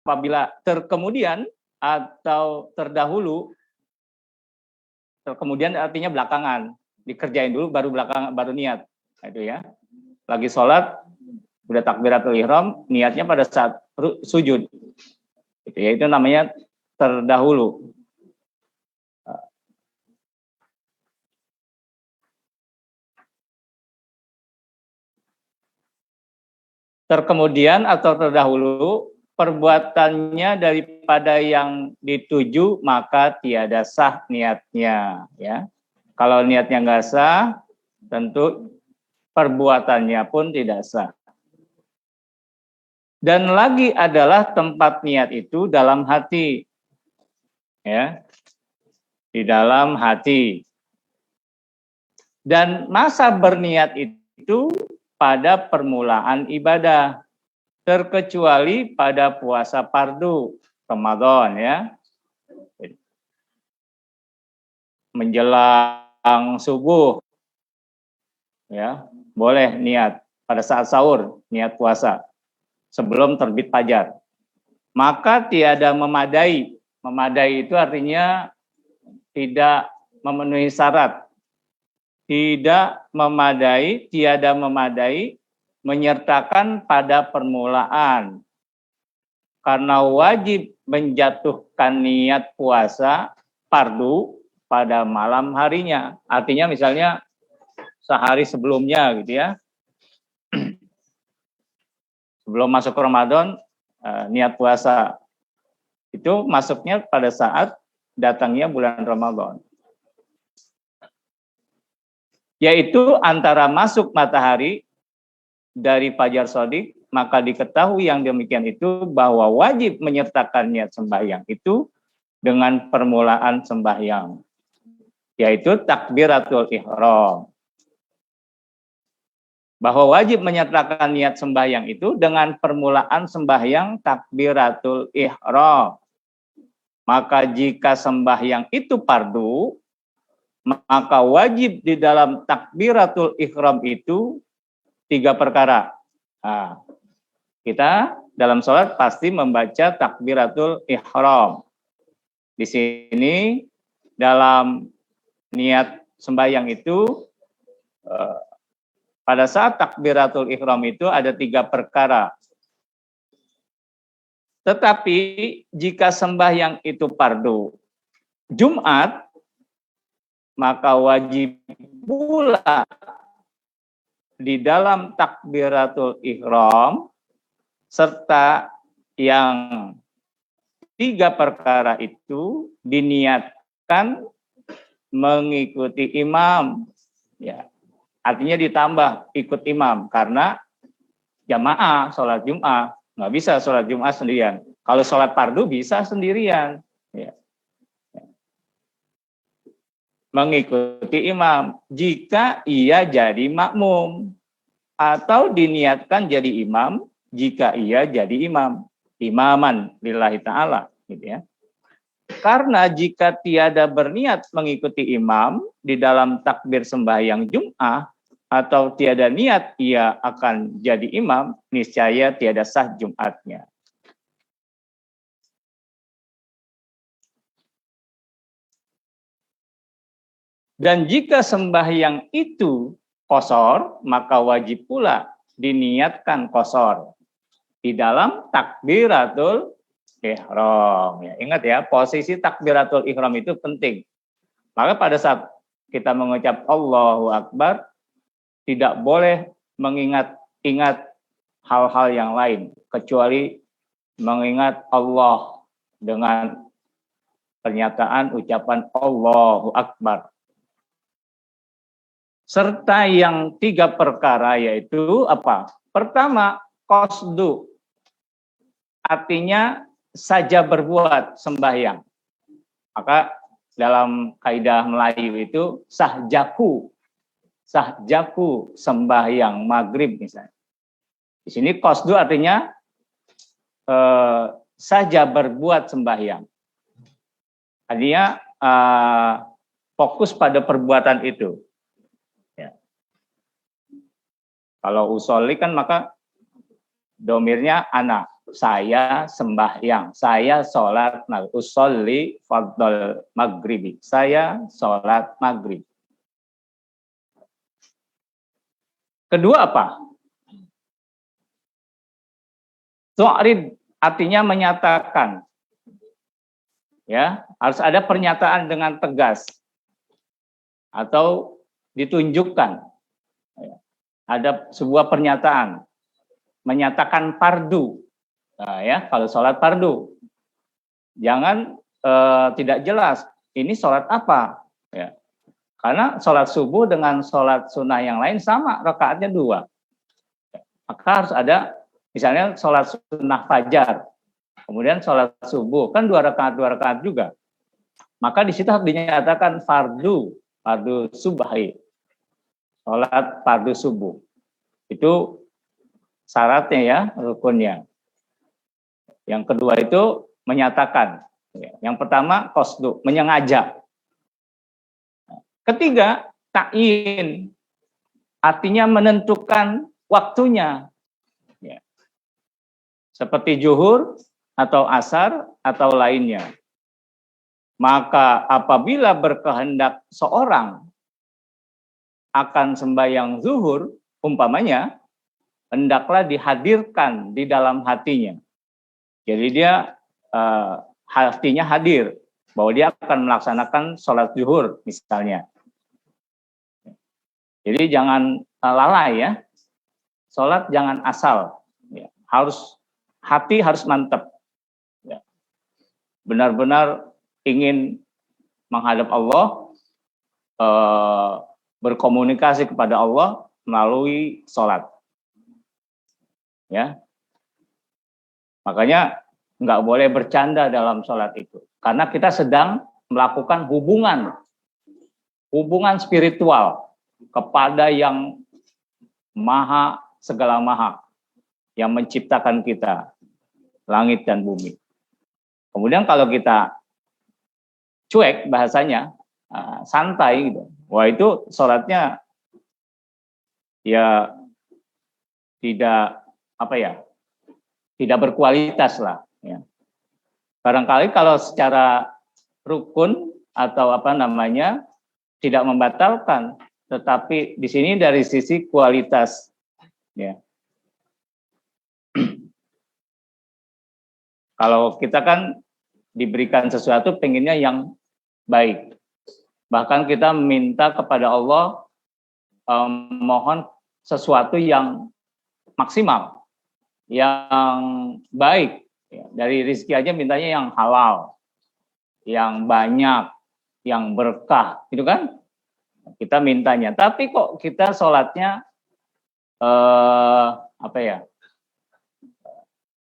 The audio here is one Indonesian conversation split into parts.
apabila terkemudian atau terdahulu, terkemudian artinya belakangan, dikerjain dulu baru belakangan baru niat. Nah, itu ya. Lagi sholat udah takbiratul ihram, niatnya pada saat sujud. Gitu ya, itu namanya terdahulu. Terkemudian atau terdahulu perbuatannya daripada yang dituju maka tiada sah niatnya, ya. Kalau niatnya nggak sah, tentu perbuatannya pun tidak sah. Dan lagi adalah tempat niat itu dalam hati, ya, di dalam hati. Dan masa berniat itu pada permulaan ibadah, terkecuali pada puasa fardu Ramadan, ya. Menjelang subuh, ya, boleh niat pada saat sahur, niat puasa sebelum terbit fajar. Maka tiada memadai. Memadai itu artinya tidak memenuhi syarat. Tidak memadai, tiada memadai, menyertakan pada permulaan. Karena wajib menjatuhkan niat puasa fardu pada malam harinya. Artinya misalnya sehari sebelumnya gitu ya. Sebelum masuk ke Ramadan, niat puasa. Itu masuknya pada saat datangnya bulan Ramadan. Yaitu antara masuk matahari dari fajar shadiq, maka diketahui yang demikian itu bahwa wajib menyertakan niat sembahyang itu dengan permulaan sembahyang, yaitu takbiratul ihram. Bahwa wajib menyertakan niat sembahyang itu dengan permulaan sembahyang takbiratul ihram. Maka jika sembahyang itu fardu, maka wajib di dalam takbiratul ihram itu 3 perkara. Nah, kita dalam sholat pasti membaca takbiratul ihram. Di sini dalam niat sembahyang itu pada saat takbiratul ihram itu ada 3 perkara. Tetapi jika sembahyang itu fardu Jumat, maka wajib pula di dalam takbiratul ihram serta yang 3 perkara itu diniatkan mengikuti imam, ya. Artinya ditambah ikut imam karena jamaah sholat Jumat, nggak bisa sholat Jumat sendirian. Kalau sholat fardu bisa sendirian, ya. Mengikuti imam jika ia jadi makmum atau diniatkan jadi imam jika ia jadi imam, imaman lillahi ta'ala, gitu ya. Karena jika tiada berniat mengikuti imam di dalam takbir sembahyang Jum'ah atau tiada niat ia akan jadi imam, niscaya tiada sah Jumatnya. Dan jika sembahyang itu qashar, maka wajib pula diniatkan qashar di dalam takbiratul ihram. Ya, ingat ya, posisi takbiratul ihram itu penting. Maka pada saat kita mengucap Allahu Akbar, tidak boleh mengingat-ingat hal-hal yang lain, kecuali mengingat Allah dengan pernyataan ucapan Allahu Akbar. Serta yang 3 perkara yaitu apa? Pertama, qasdu. Artinya saja berbuat sembahyang. Maka dalam kaidah Melayu itu sahjaku sembahyang maghrib misalnya. Di sini qasdu artinya saja berbuat sembahyang. Artinya fokus pada perbuatan itu. Ya. Kalau usolli kan maka domirnya ana. saya sembahyang, saya sholat usolli fardhol maghribi, saya sholat maghrib. Kedua apa? Tu'rid artinya menyatakan. Ya, harus ada pernyataan dengan tegas atau ditunjukkan. Ada sebuah pernyataan menyatakan fardu. Nah, ya, kalau sholat fardu jangan tidak jelas ini sholat apa, ya. Karena sholat subuh dengan sholat sunnah yang lain sama, rakaatnya 2. Maka harus ada misalnya sholat sunnah fajar, kemudian sholat subuh, kan 2 rakaat juga. Maka di situ harus dinyatakan fardu subhi, sholat fardu subuh. Itu syaratnya ya, rukunnya. Yang kedua itu menyatakan. Yang pertama qasdu, menyengaja. Ketiga, ta'yin, artinya menentukan waktunya. Ya. Seperti zuhur atau asar atau lainnya. Maka apabila berkehendak seorang akan sembahyang zuhur, umpamanya, hendaklah dihadirkan di dalam hatinya. Jadi dia hatinya hadir, bahwa dia akan melaksanakan sholat zuhur misalnya. Jadi jangan lalai ya, sholat jangan asal, ya. Hati harus mantap, ya. Benar-benar ingin menghadap Allah, berkomunikasi kepada Allah melalui sholat, ya. Makanya nggak boleh bercanda dalam sholat itu, karena kita sedang melakukan hubungan spiritual kepada yang maha, segala maha, yang menciptakan kita, langit dan bumi. Kemudian kalau kita cuek bahasanya, santai gitu, wah itu sholatnya ya tidak tidak berkualitas lah. Ya. Barangkali kalau secara rukun atau tidak membatalkan, tetapi di sini dari sisi kualitas, ya. Kalau kita kan diberikan sesuatu pengennya yang baik, bahkan kita minta kepada Allah mohon sesuatu yang maksimal, yang baik, ya. Dari rezeki aja mintanya yang halal, yang banyak, yang berkah, gitu kan? Kita mintanya, tapi kok kita sholatnya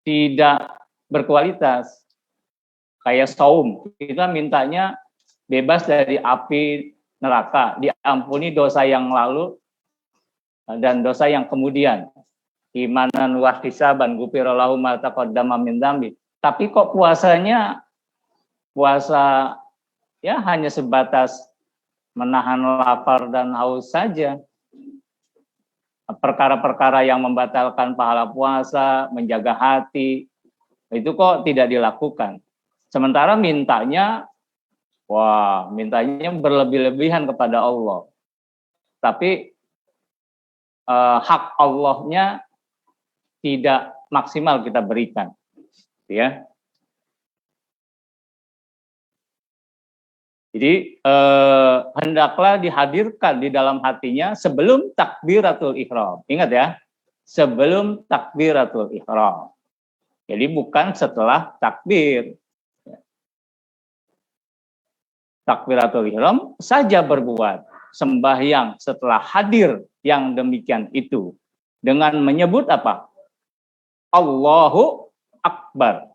tidak berkualitas. Kayak saum, kita mintanya bebas dari api neraka, diampuni dosa yang lalu dan dosa yang kemudian. Imanan wahtisaban gufira lahu ma taqaddama min dzambi. Tapi kok puasa ya hanya sebatas menahan lapar dan haus saja. Perkara-perkara yang membatalkan pahala puasa, menjaga hati, itu kok tidak dilakukan. Sementara mintanya berlebih-lebihan kepada Allah. Tapi hak Allahnya tidak maksimal kita berikan, ya. Jadi hendaklah dihadirkan di dalam hatinya sebelum takbiratul ihram. Ingat ya, sebelum takbiratul ihram. Jadi bukan setelah takbir. Takbiratul ihram saja berbuat sembahyang setelah hadir yang demikian itu dengan menyebut apa? Allahu Akbar.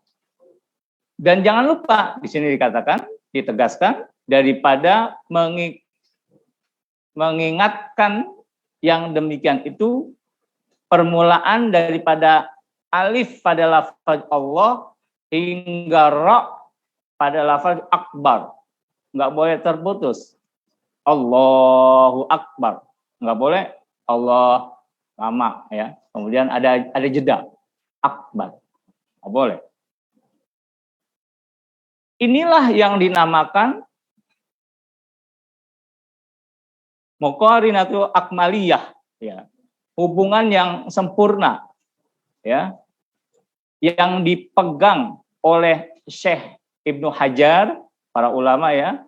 Dan jangan lupa di sini ditegaskan daripada mengingatkan yang demikian itu permulaan daripada alif pada lafaz Allah hingga ra pada lafaz akbar. Nggak boleh terputus. Allahu Akbar. Nggak boleh Allah lama ya. Kemudian ada jeda. Akbar. boleh. Inilah yang dinamakan muqarinatu akmaliyah, ya. Hubungan yang sempurna, ya, yang dipegang oleh Syekh Ibnu Hajar, para ulama, ya,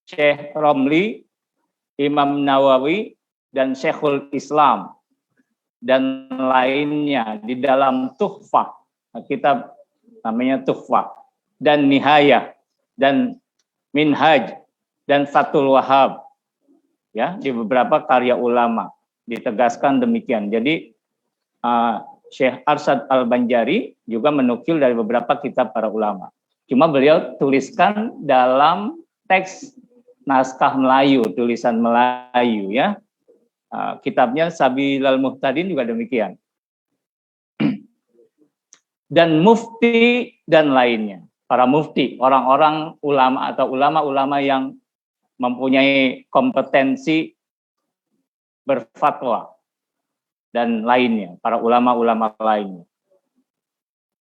Syekh Romli, Imam Nawawi, dan Syekhul Islam dan lainnya di dalam Tuhfah, kitab namanya Tuhfah, dan Nihayah, dan Minhaj, dan Fathul Wahhab, ya, di beberapa karya ulama ditegaskan demikian. Jadi Syekh Arsyad Al-Banjari juga menukil dari beberapa kitab para ulama. Cuma beliau tuliskan dalam teks naskah Melayu, tulisan Melayu, ya. Kitabnya Sabilal Muhtadin juga demikian. Dan mufti dan lainnya. Para mufti, orang-orang ulama atau ulama-ulama yang mempunyai kompetensi berfatwa dan lainnya, para ulama-ulama lainnya.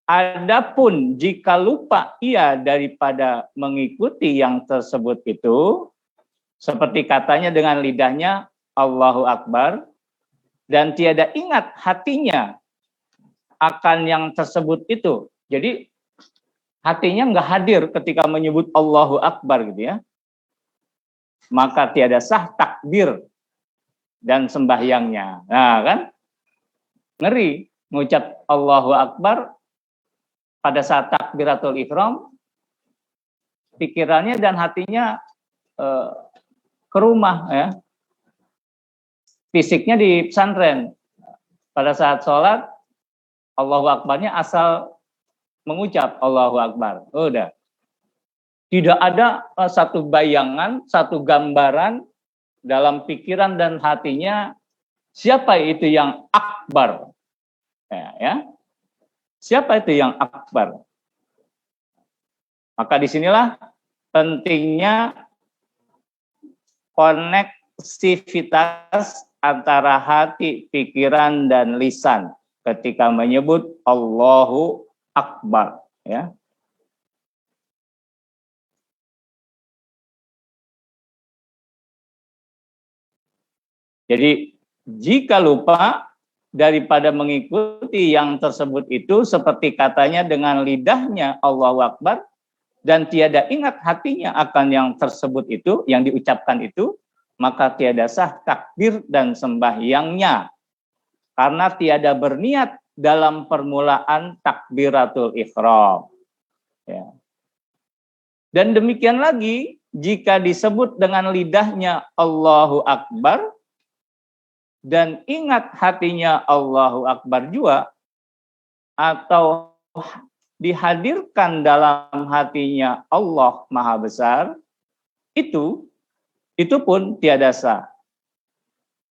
Adapun jika lupa ia daripada mengikuti yang tersebut itu, seperti katanya dengan lidahnya Allahu Akbar, dan tiada ingat hatinya akan yang tersebut itu. Jadi hatinya nggak hadir ketika menyebut Allahu Akbar gitu, ya. Maka tiada sah takbir dan sembahyangnya. Nah, kan ngeri mengucap Allahu Akbar pada saat takbiratul ihram, pikirannya dan hatinya ke rumah, ya. Fisiknya di pesantren. Pada saat sholat, Allahu Akbarnya asal mengucap Allahu Akbar. Udah. Tidak ada satu bayangan, satu gambaran dalam pikiran dan hatinya siapa itu yang akbar. Ya. Siapa itu yang akbar? Maka disinilah pentingnya koneksivitas antara hati, pikiran, dan lisan ketika menyebut Allahu Akbar, ya. Jadi jika lupa daripada mengikuti yang tersebut itu, seperti katanya dengan lidahnya Allahu Akbar, dan tiada ingat hatinya akan yang tersebut itu, yang diucapkan itu, maka tiada sah takbir dan sembahyangnya, karena tiada berniat dalam permulaan takbiratul ihram. Ya. Dan demikian lagi, jika disebut dengan lidahnya Allahu Akbar, dan ingat hatinya Allahu Akbar juga, atau dihadirkan dalam hatinya Allah Maha Besar, itu pun tiada sah.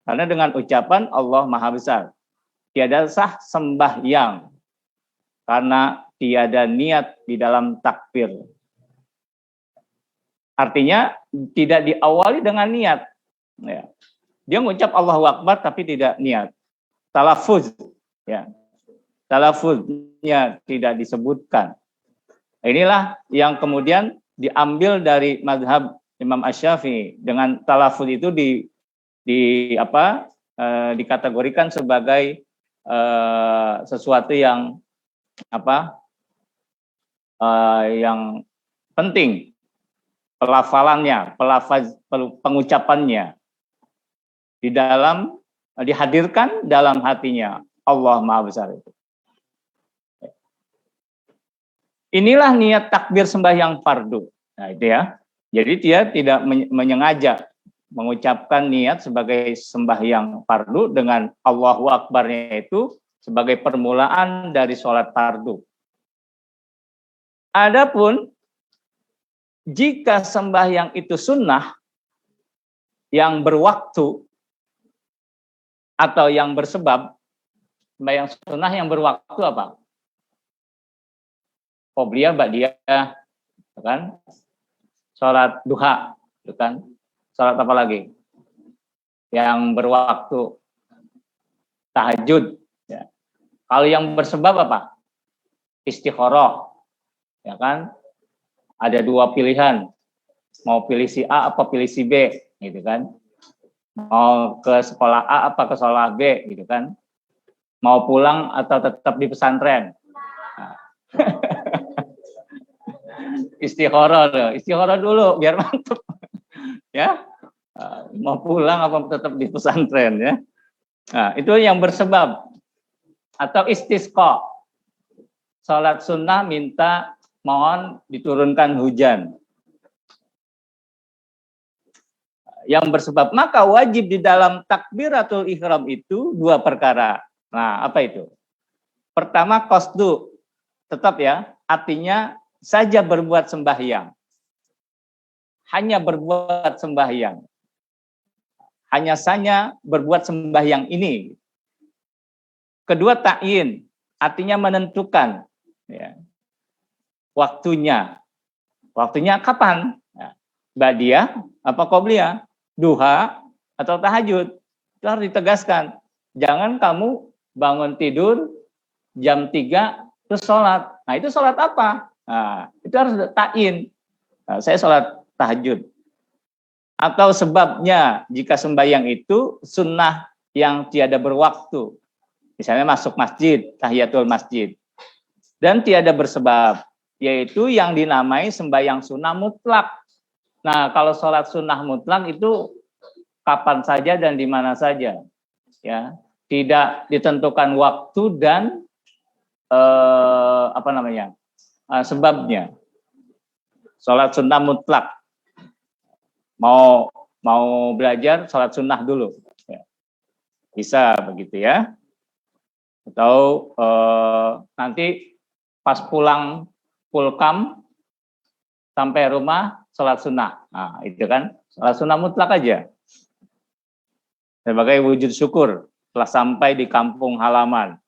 Karena dengan ucapan Allah Maha Besar, tiada sah sembahyang, karena tiada niat di dalam takbir. Artinya tidak diawali dengan niat, ya. Dia mengucap Allahu Akbar tapi tidak niat. Talafuz, ya. Talafuznya tidak disebutkan. Inilah yang kemudian diambil dari mazhab Imam Asy-Syafi'i. Dengan talafuz itu dikategorikan sebagai sesuatu yang yang penting, pelafalannya, pengucapannya dihadirkan dalam hatinya Allah Maha Besar itu. Inilah niat takbir sembahyang fardu. Nah, itu, ya. Jadi dia tidak menyengaja mengucapkan niat sebagai sembahyang fardu dengan Allahu Akbarnya itu sebagai permulaan dari sholat fardu. Adapun jika sembahyang itu sunnah yang berwaktu atau yang bersebab, sembahyang sunnah yang berwaktu apa? Qobliyah, ba'diyah, kan? Sholat duha, kan? Sholat apa lagi? Yang berwaktu, tahajud. Ya. Kalau yang bersebab apa? istikharah, ya kan? Ada dua pilihan, mau pilih si A apa pilih si B, gitu kan? Mau ke sekolah A apa ke sekolah B, gitu kan? Mau pulang atau tetap di pesantren? Nah. Istikharah dulu biar mantap, ya. Mau pulang apa tetap di pesantren, ya? Nah, itu yang bersebab. Atau istisqa, sholat sunnah minta mohon diturunkan hujan. Yang bersebab, maka wajib di dalam takbiratul ihram itu dua perkara. Nah, apa itu? Pertama, qasdu, tetap ya, artinya saja berbuat sembahyang. Hanya berbuat sembahyang. Hanya saja berbuat sembahyang ini. Kedua, ta'yin, artinya menentukan, ya, waktunya. Waktunya kapan? Ya, badiah apa qobliyah? Duha atau tahajud? Itu harus ditegaskan. Jangan kamu bangun tidur jam 3 terus sholat. Nah, itu sholat apa? Nah, itu harus ta'yin. Nah, saya sholat tahajud. Atau sebabnya jika sembahyang itu sunnah yang tiada berwaktu. Misalnya masuk masjid, tahiyatul masjid. Dan tiada bersebab, yaitu yang dinamai sembahyang sunnah mutlak. Nah, kalau sholat sunnah mutlak itu kapan saja dan di mana saja. Ya, tidak ditentukan waktu dan sebabnya. Sholat sunnah mutlak. Mau belajar sholat sunnah dulu. Ya. Bisa begitu ya. Atau nanti pas pulang pulkam sampai rumah sholat sunnah. Nah, itu kan sholat sunnah mutlak aja. Sebagai wujud syukur telah sampai di kampung halaman.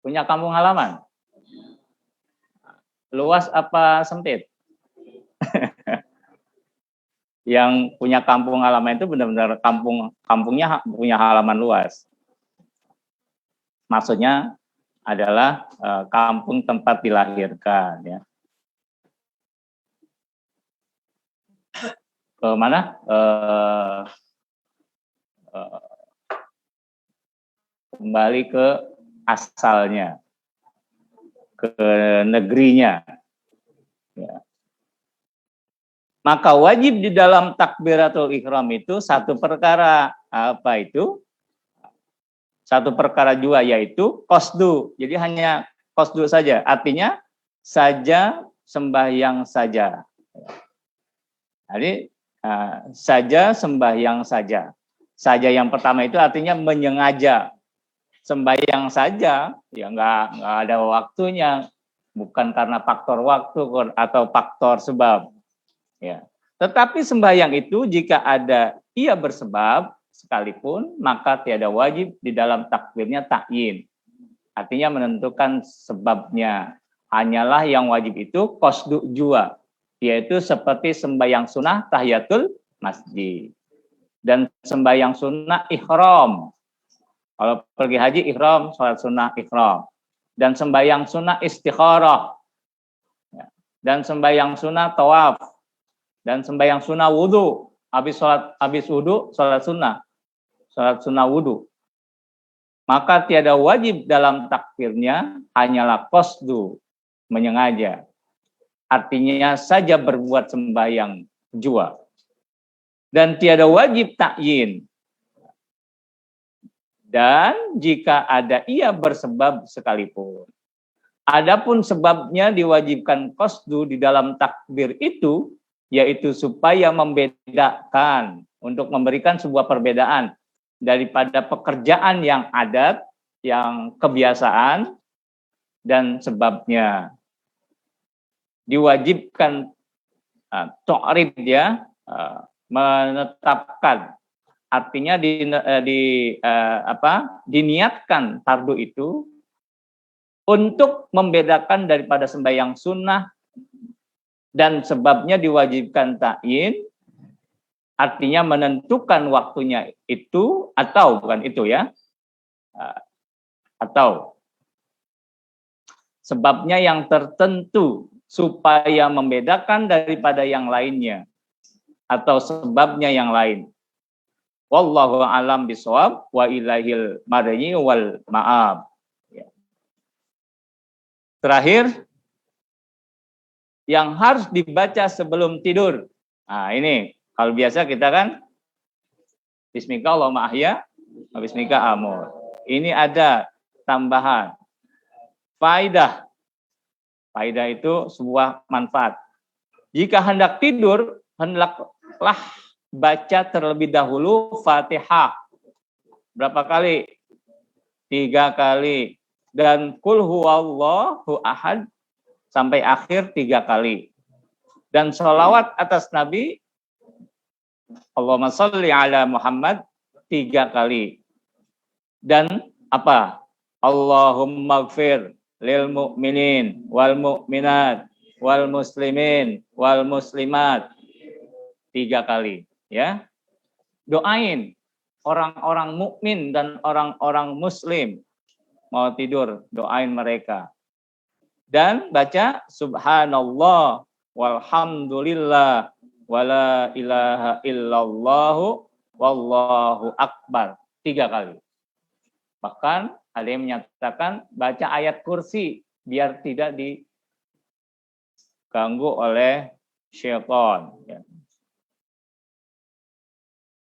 Punya kampung halaman? Luas apa sempit? Yang punya kampung halaman itu benar-benar kampungnya punya halaman luas. Maksudnya adalah kampung tempat dilahirkan, ya. Ke mana? Kembali ke asalnya, ke negerinya. Ya. Maka wajib di dalam takbiratul ihram itu satu perkara. Apa itu? Satu perkara juga, yaitu qasdu. Jadi hanya qasdu saja. Artinya saja sembahyang saja. Jadi saja sembahyang saja. Saja yang pertama itu artinya menyengaja. Sembahyang saja, ya nggak ada waktunya. Bukan karena faktor waktu atau faktor sebab. Ya. Tetapi sembahyang itu jika ada ia bersebab sekalipun, maka tiada wajib di dalam takbirnya ta'yin. Artinya menentukan sebabnya. Hanyalah yang wajib itu qasdu jua, yaitu seperti sembahyang sunnah tahiyatul masjid. Dan sembahyang sunnah ihram. Kalau pergi haji ihram, sholat sunnah ihram. Dan sembahyang sunnah istikharah. Dan sembahyang sunnah tawaf. Dan sembahyang sunnah wudu. Habis wudu, sholat sunnah wudu. Maka tiada wajib dalam takbirnya, hanyalah qasdu, menyengaja. Artinya saja berbuat sembahyang jua. Dan tiada wajib ta'yin. Dan jika ada ia bersebab sekalipun. Adapun sebabnya diwajibkan qasdu di dalam takbir itu, yaitu supaya membedakan, untuk memberikan sebuah perbedaan daripada pekerjaan yang adat, yang kebiasaan, dan sebabnya. Diwajibkan ta'rif, ya, menetapkan, artinya diniatkan fardu itu untuk membedakan daripada sembahyang sunnah, dan sebabnya diwajibkan ta'yin, artinya menentukan waktunya itu, atau bukan itu, ya, atau sebabnya yang tertentu supaya membedakan daripada yang lainnya atau sebabnya yang lain. Wallahu a'lam bishawab wa ilaihil marji wal ma'ab. Terakhir, yang harus dibaca sebelum tidur. Nah, ini kalau biasa kita kan Bismika Allahumma ahya wa bismika amur. Ini ada tambahan. Faidah. Faidah itu sebuah manfaat. Jika hendak tidur, hendaklah baca terlebih dahulu Fatihah. Berapa kali? 3 kali. Dan Qul huwallahu ahad sampai akhir 3 kali. Dan sholawat atas Nabi, Allahumma sholli ala Muhammad 3 kali. Dan apa? Allahumma gfir lil mu'minin wal mu'minat wal muslimin wal muslimat 3 kali. Ya, doain orang-orang mukmin dan orang-orang muslim mau tidur, doain mereka. Dan baca subhanallah walhamdulillah wala ilaha illallah wallahu akbar 3 kali. Bahkan ada yang menyatakan baca ayat kursi biar tidak diganggu oleh syaitan. Ya.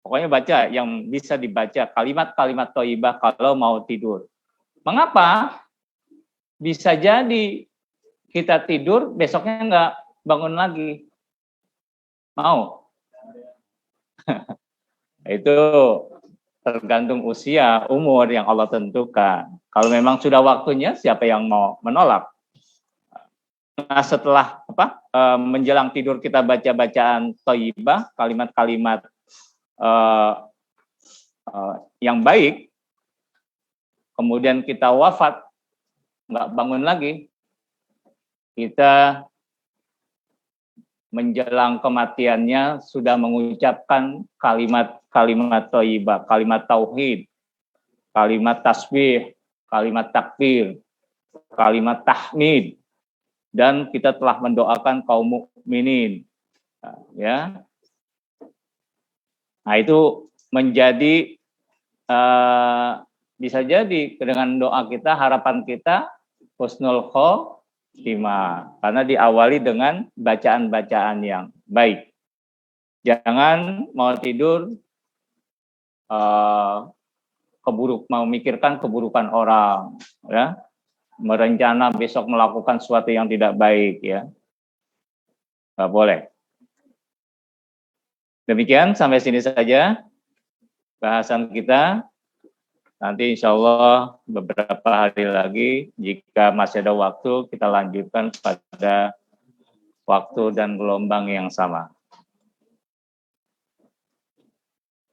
Pokoknya baca yang bisa dibaca kalimat-kalimat thayyibah kalau mau tidur. Mengapa? Bisa jadi kita tidur, besoknya nggak bangun lagi. Mau? Itu tergantung usia, umur yang Allah tentukan. Kalau memang sudah waktunya, siapa yang mau menolak? Nah, setelah menjelang tidur kita baca bacaan thayyibah, kalimat-kalimat yang baik, kemudian kita wafat, nggak bangun lagi, kita menjelang kematiannya sudah mengucapkan kalimat-kalimat thayyibah, kalimat tauhid, kalimat tasbih, kalimat takbir, kalimat tahmid, dan kita telah mendoakan kaum mukminin. Ya. Nah, itu menjadi bisa jadi dengan doa kita, harapan kita husnul khotimah, karena diawali dengan bacaan-bacaan yang baik. Jangan mau tidur memikirkan keburukan orang, ya, merencana besok melakukan sesuatu yang tidak baik, ya, nggak boleh. Demikian sampai sini saja bahasan kita. Nanti insya Allah beberapa hari lagi, jika masih ada waktu, kita lanjutkan pada waktu dan gelombang yang sama.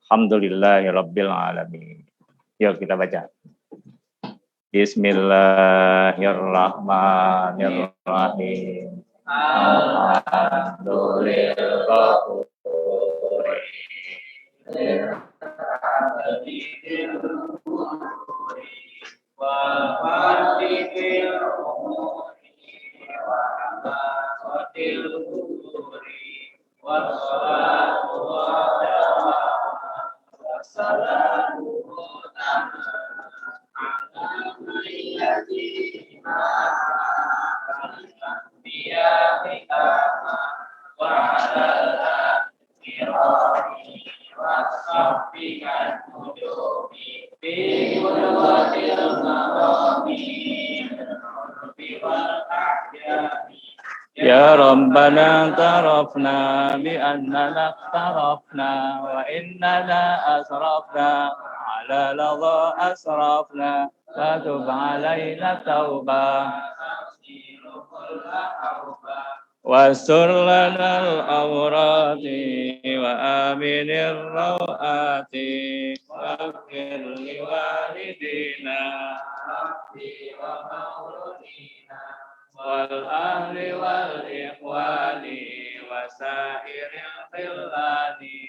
Alhamdulillahirabbil alamin. Yuk kita baca. Bismillahirrahmanirrahim. Alhamdulillah. Ya Rabbana tarafna bi annana tarafna wa innana asrafna ala ladha asrafna wa tub alaina taubah wastur lana al-awrati wa aminir rawati wa gfir liwalidina wa mauludina wal ahli wal ikhwani wa sairil khillani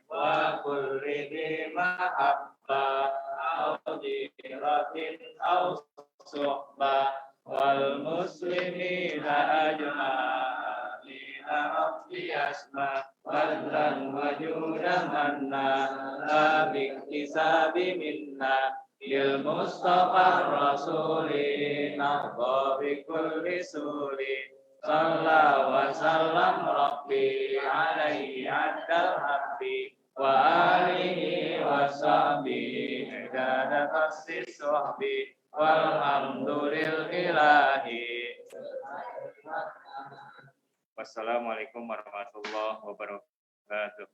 wa kulli di mahabbah au diratin au suhbah wal muslimina ajma'in rabbi asma fadlan wa judan manna la biktisabi minna bil mustafa rasuli nahba bi kulli suli salla wa sallam rabbi alaihi addal habbi wa alihi wa sahbihi idada tassis wahbi walhamdulillahi. Wassalamualaikum warahmatullahi wabarakatuh.